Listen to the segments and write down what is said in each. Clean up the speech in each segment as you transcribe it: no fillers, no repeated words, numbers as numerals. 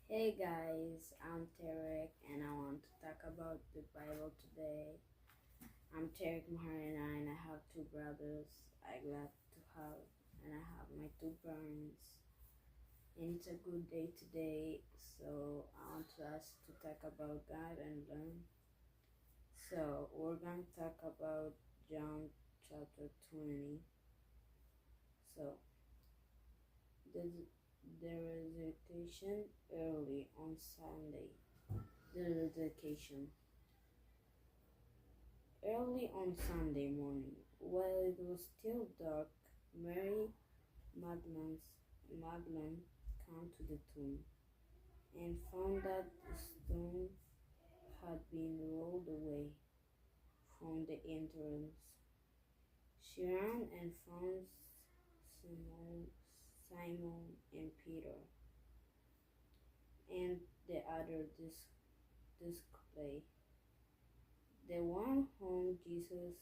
Hey guys, I'm Tarek and I want to talk about the Bible today. I'm Tarek Maharina and I have two brothers. I glad to have and I have my two parents. And it's a good day today, so I want us to talk about God and learn. So we're going to talk about John chapter 20. So the, the resurrection early on Sunday. The resurrection. Early on Sunday morning, while it was still dark, Mary Magdalene came to the tomb and found that the stone had been rolled away from the entrance. She ran and found Simon and Peter and the other disciple, the one whom Jesus,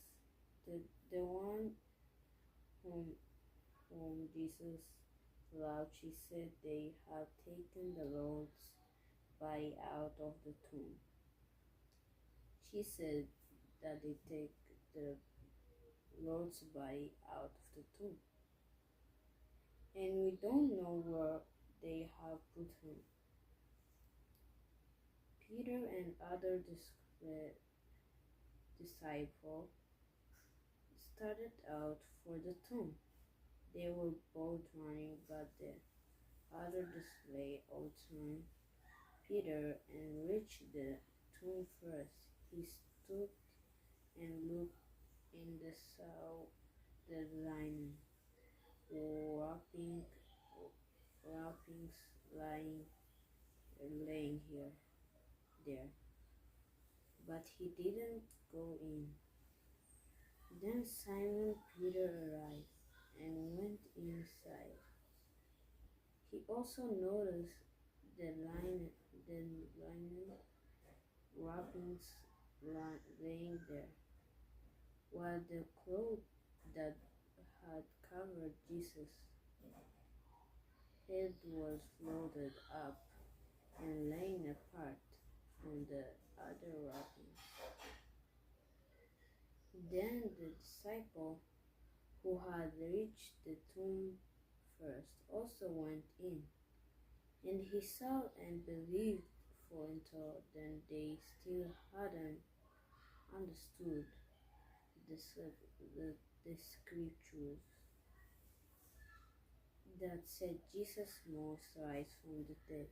the one whom Jesus loved. She said they had taken the Lord's body out of the tomb. She said that they take the Lord's body out of the tomb, and we don't know where they have put him. Peter and other disciples started out for the tomb. They were both running, but the other disciple outran Peter and reached the tomb first. He stood and looked in the saw the linen wrappings laying there, but he didn't go in. Then Simon Peter arrived and went inside. He also noticed the linen wrappings laying there, while the cloth that had covered Jesus' head was folded up and laying apart from the other wrappings. Then the disciple who had reached the tomb first also went in, and he saw and believed, for until then they still hadn't understood the scriptures that said Jesus must rise from the dead.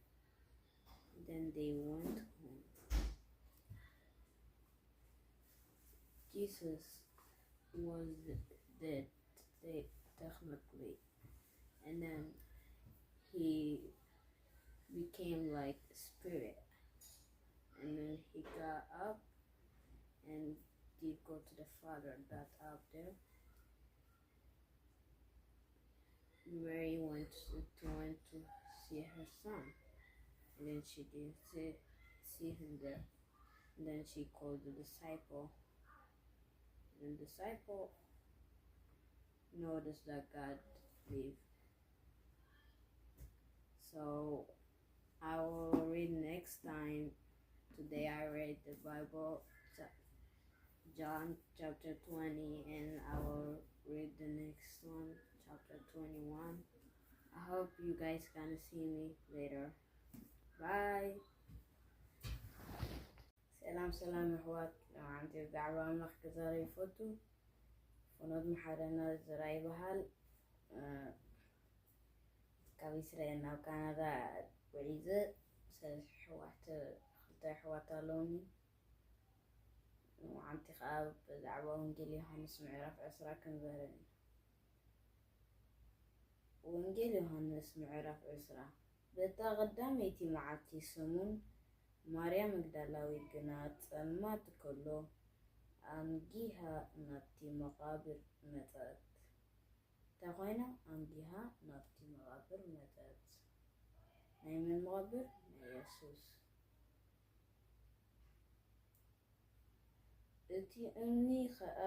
Then they went home. Jesus was dead, technically, and then he became like a spirit, and then he got up and did go to the Father that up there. Mary went to see her son, and then she didn't see him there. And then she called the disciple, and the disciple noticed that God lived. So I will read next time. Today I read the Bible, John chapter 20, and I will read the next one, chapter 21. I hope you guys gonna see me later. Bye. سلام إخوات، لو عندي دعوة مخك زاري فوتو فنود محرنا زراي بحال كابيسرينا وكندا بعيزة خلطي حواتا لوني وعنتي خاب دعوة ونجيلي هونس معرف عسرا كنزارين ونجيلي هونس معرف عسرا بتا قداميتي معتي سمون ማርያም መግደላዊት ግና ጸልማት ከሎ ኣንጊሃ ናብቲ መቓብር መጠት ተኾይና ኣንጊሃ ናብቲ መቓብር መጠት ናይ መን መቓብር ናይ ኢየሱስ እቲ እምኒ ኸኣ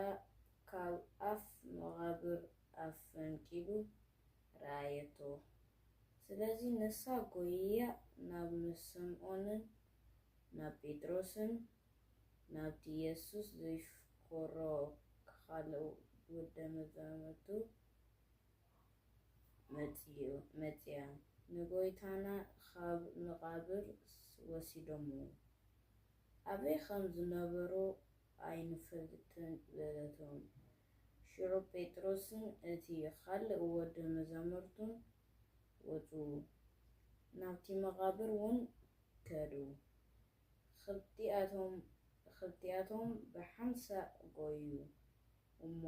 ካብ ኣፍ መቓብር ኣፈንቂሉ ረኣየቶ ስለዚ ንሳ ጐይያ ናብ ስምዖንን ናብ ጴጥሮስን ናብቲ ኢየሱስ ዘይፍቅሮ ካልእ ወደ መዛሙርቱ መጽያ ንጎይታና ካብ መቃብር ወሲዶምዎ ኣበይ ከም ዝነበሩ ኣይንፈልጥን በለቶም። ሽዑ ጴጥሮስን እቲ ካልእ ወደ መዛሙርቱን ወፁ፣ ናብቲ መቃብር እውን ከዱ። ክልቲኣቶም ብሓንሳእ ጎዩ እሞ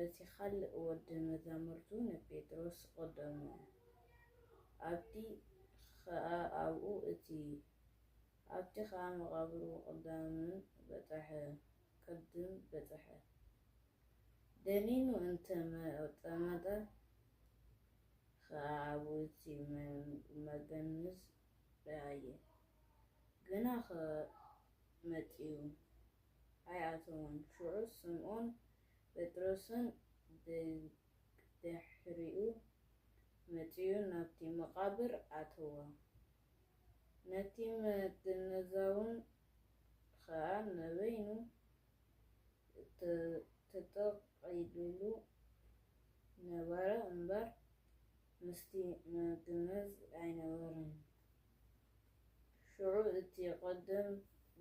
እቲ ካልእ ወዲ መዛሙርቱ ንጴጥሮስ ቀደሞ። ኣብቲ ኸኣ መቃብር ቅድም በጽሐ። ደኒኑ እንተመጠመጠ ኸኣ ኣብኡ እቲ መገንዝ ረኣየ፣ ግና መጺኡ ኣይኣተወን። ሽዑ ስምዖን ጴጥሮስን ድሕሪኡ መጺኡ ናብቲ መቃብር ኣተወ። ነቲ መገነዛውን ኸኣ ንበይኑ ተጠቕሊሉ ነበረ እምበር ምስቲ መግነዝ ኣይነበረን። ሽዑ እቲ ቀደም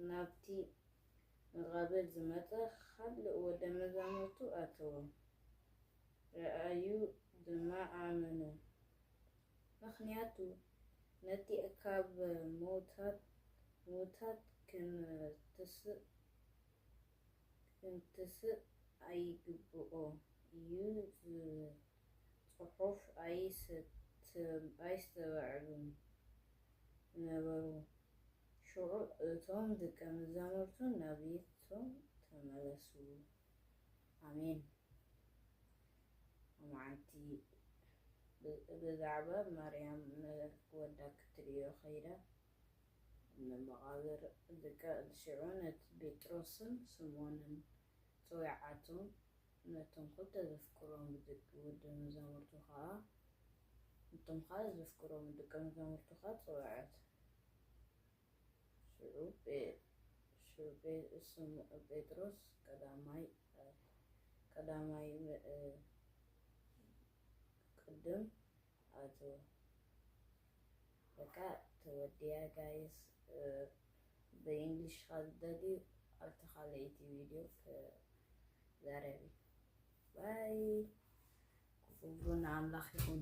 ናብቲ መቃብር ዝመጸ ካልእ ወደ መዛሙርቱ ኣተወ፣ ረኣዩ ድማ ኣመነ። ምክንያቱ ነቲ ካብ ሙታት ክንትስእ ኣይግብኦ እዩ ጽሑፍ ኣይስተብዕሉን ነበሩ። ሽዑ እቶም ደቀ መዛሙርቱ ናብ ቤቶም ተመለሱ። ኣሜን። ሎማዓንቲ ብዛዕባ ማርያም ወዳ ክትርእዮ ኸይዳ መቃብር ሽዑ ነቲ ጴጥሮስን ስምዖንን ፀዊዓቶም። ነቶም ክልተ ዘፍቅሮም ወደ መዛሙርቱ ኸኣ ነቶም ካልእ ዘፍቅሮም ደቀ መዛሙርቱ ኸኣ ፀዊዓት። ሽዑ ጴጥሮስ ቀዳማይ ቅድም ኣተወ። በቃ ተወዲያ ጋይስ። በእንግሊሽ ካልደልዩ ኣብቲ ካልአይቲ ቪድዮ ከዛረቢ ባይ። ክቡር ንኣምላኽ ይኹን።